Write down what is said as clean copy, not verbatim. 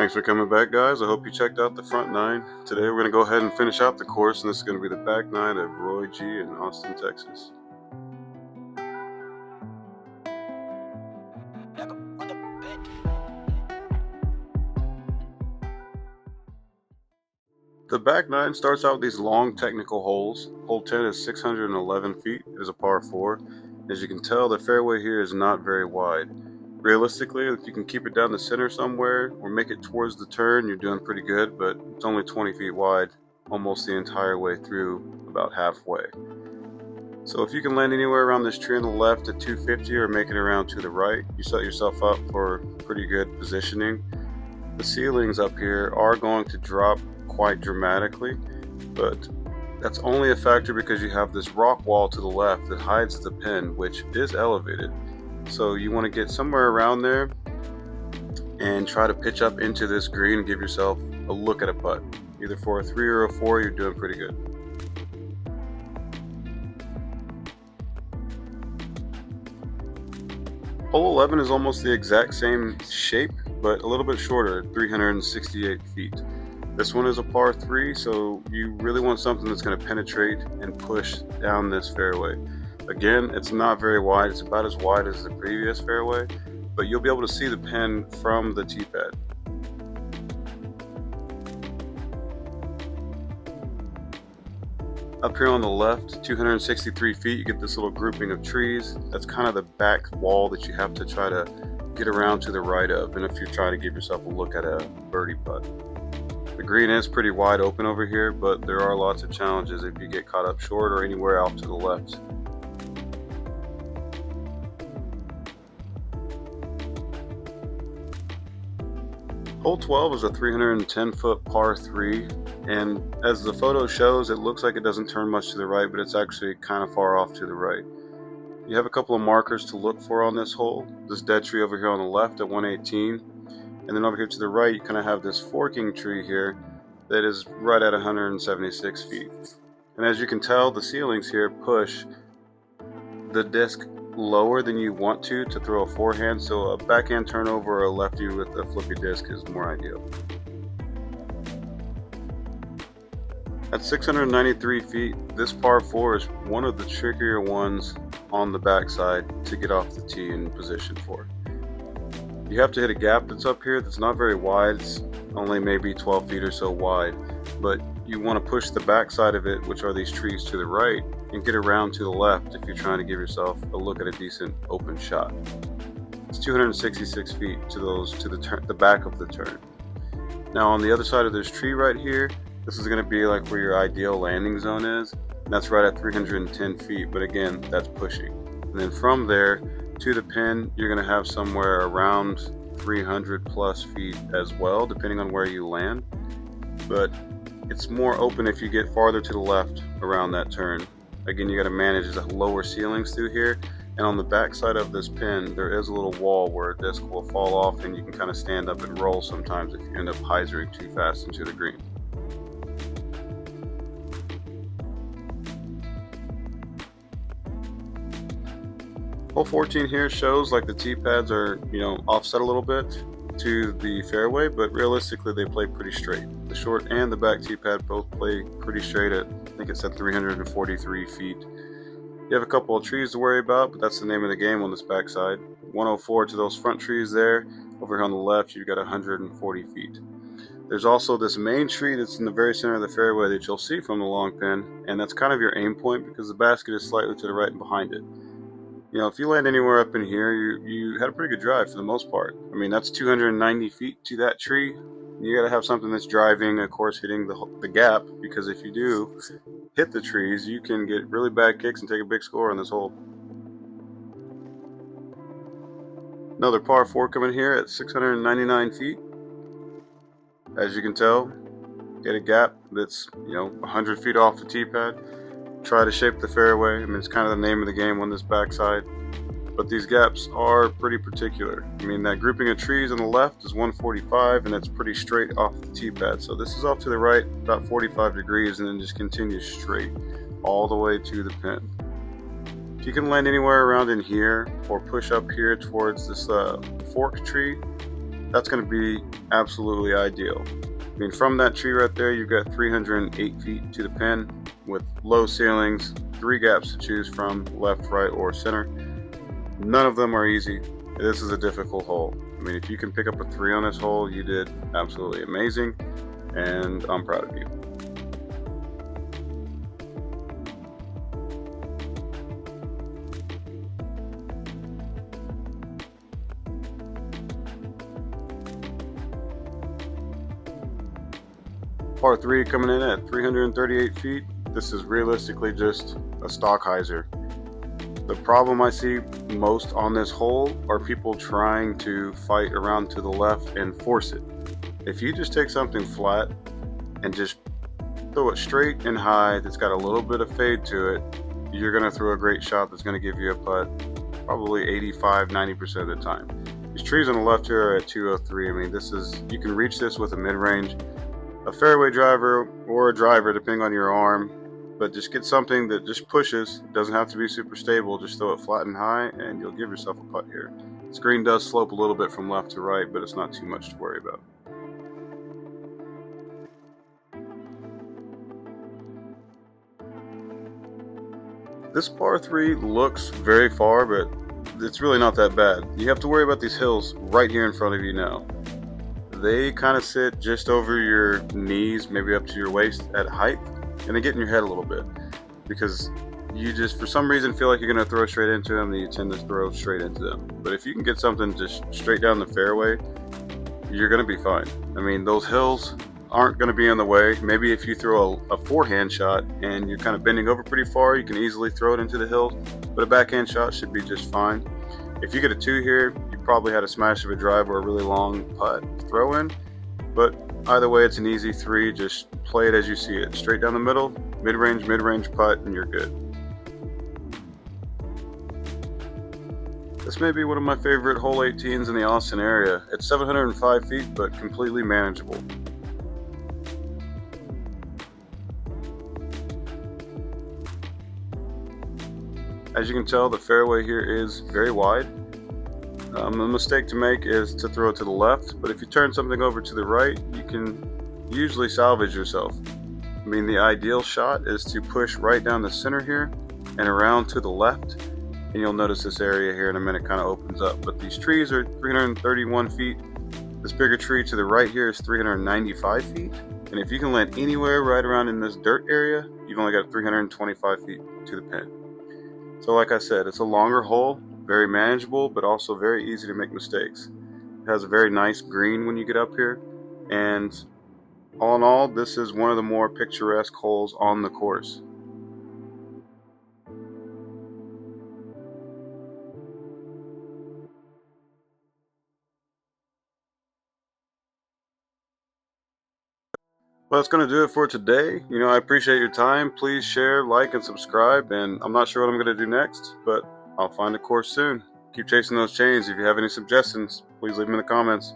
Thanks for coming back, guys. I hope you checked out the front nine. Today we're going to go ahead and finish out the course, and this is going to be the back nine of Roy G in Austin, Texas. The back nine starts out with these long technical holes. Hole 10 is 611 feet. It is a par 4. As you can tell, the fairway here is not very wide. Realistically, if you can keep it down the center somewhere or make it towards the turn, you're doing pretty good, but it's only 20 feet wide almost the entire way through, about halfway. So if you can land anywhere around this tree on the left at 250 or make it around to the right, you set yourself up for pretty good positioning. The ceilings up here are going to drop quite dramatically, but that's only a factor because you have this rock wall to the left that hides the pin, which is elevated. So you want to get somewhere around there and try to pitch up into this green and give yourself a look at a putt. Either for a 3 or a 4, you're doing pretty good. Hole 11 is almost the exact same shape, but a little bit shorter at 368 feet. This one is a par 3, so you really want something that's going to penetrate and push down this fairway. Again, it's not very wide. It's about as wide as the previous fairway, but you'll be able to see the pin from the tee pad. Up here on the left, 263 feet, you get this little grouping of trees. That's kind of the back wall that you have to try to get around to the right of, and if you're trying to give yourself a look at a birdie putt. The green is pretty wide open over here, but there are lots of challenges if you get caught up short or anywhere off to the left. Hole 12 is a 310-foot par 3, and as the photo shows, it looks like it doesn't turn much to the right, but it's actually kind of far off to the right. You have a couple of markers to look for on this hole. This dead tree over here on the left at 118, and then over here to the right, you kind of have this forking tree here that is right at 176 feet. And as you can tell, the ceilings here push the disc lower than you want to throw a forehand, so a backhand turnover or a lefty with a flippy disc is more ideal. At 693 feet, this par 4 is one of the trickier ones on the backside to get off the tee and position for. You have to hit a gap that's up here that's not very wide. It's only maybe 12 feet or so wide, but you want to push the backside of it, which are these trees to the right, and get around to the left if you're trying to give yourself a look at a decent open shot. It's 266 feet to the back of the turn. Now on the other side of this tree right here, this is going to be like where your ideal landing zone is, and that's right at 310 feet, but again, that's pushing. And then from there to the pin, you're going to have somewhere around 300 plus feet as well, depending on where you land, but it's more open if you get farther to the left around that turn. Again, you got to manage the lower ceilings through here, and on the back side of this pin, there is a little wall where a disc will fall off, and you can kind of stand up and roll sometimes if you end up hyzering too fast into the green. Hole 14 here shows like the tee pads are, offset a little bit to the fairway, but realistically they play pretty straight. The short and the back tee pad both play pretty straight at, I think it's at 343 feet. You have a couple of trees to worry about, but that's the name of the game on this backside. 104 to those front trees there. Over here on the left, you've got 140 feet. There's also this main tree that's in the very center of the fairway that you'll see from the long pin, and that's kind of your aim point because the basket is slightly to the right and behind it. If you land anywhere up in here, you had a pretty good drive for the most part. I mean, that's 290 feet to that tree. You got to have something that's driving, of course, hitting the gap, because if you do hit the trees, you can get really bad kicks and take a big score on this hole. Another par 4 coming here at 699 feet. As you can tell, get a gap that's 100 feet off the tee pad. Try to shape the fairway. I mean, it's kind of the name of the game on this backside, but these gaps are pretty particular. I mean, that grouping of trees on the left is 145, and it's pretty straight off the tee pad. So this is off to the right about 45 degrees, and then just continues straight all the way to the pin. If you can land anywhere around in here or push up here towards this fork tree, that's going to be absolutely ideal. I mean, from that tree right there, you've got 308 feet to the pin with low ceilings, 3 gaps to choose from, left, right, or center. None of them are easy. This is a difficult hole. I mean, if you can pick up a 3 on this hole, you did absolutely amazing, and I'm proud of you. Par 3 coming in at 338 feet. This is realistically just a stock hyzer. The problem I see most on this hole are people trying to fight around to the left and force it. If you just take something flat and just throw it straight and high that's got a little bit of fade to it, you're going to throw a great shot that's going to give you a putt probably 85-90% of the time. These trees on the left here are at 203. I mean, you can reach this with a mid-range, a fairway driver, or a driver depending on your arm, but just get something that just pushes. It doesn't have to be super stable, just throw it flat and high and you'll give yourself a putt here. This green does slope a little bit from left to right, but it's not too much to worry about. This par 3 looks very far, but it's really not that bad. You have to worry about these hills right here in front of you now. They kind of sit just over your knees, maybe up to your waist at height, and they get in your head a little bit because you just for some reason feel like you're going to throw straight into them, and you tend to throw straight into them. But if you can get something just straight down the fairway, you're going to be fine. I mean, those hills aren't going to be in the way. Maybe if you throw a forehand shot and you're kind of bending over pretty far, you can easily throw it into the hills, but a backhand shot should be just fine. If you get a 2 here, you probably had a smash of a drive or a really long putt throw in, but either way, it's an easy 3. Just play it as you see it. Straight down the middle, mid-range putt, and you're good. This may be one of my favorite hole 18s in the Austin area. It's 705 feet, but completely manageable. As you can tell, the fairway here is very wide. The mistake to make is to throw it to the left, but if you turn something over to the right, you can usually salvage yourself. I mean, the ideal shot is to push right down the center here and around to the left, and you'll notice this area here in a minute kind of opens up. But these trees are 331 feet. This bigger tree to the right here is 395 feet, and if you can land anywhere right around in this dirt area, you've only got 325 feet to the pin. So like I said, it's a longer hole, very manageable, but also very easy to make mistakes. It has a very nice green when you get up here, and all in all, this is one of the more picturesque holes on the course. Well, that's going to do it for today. I appreciate your time. Please share, like, and subscribe, and I'm not sure what I'm going to do next, but I'll find a course soon. Keep chasing those chains. If you have any suggestions, please leave them in the comments.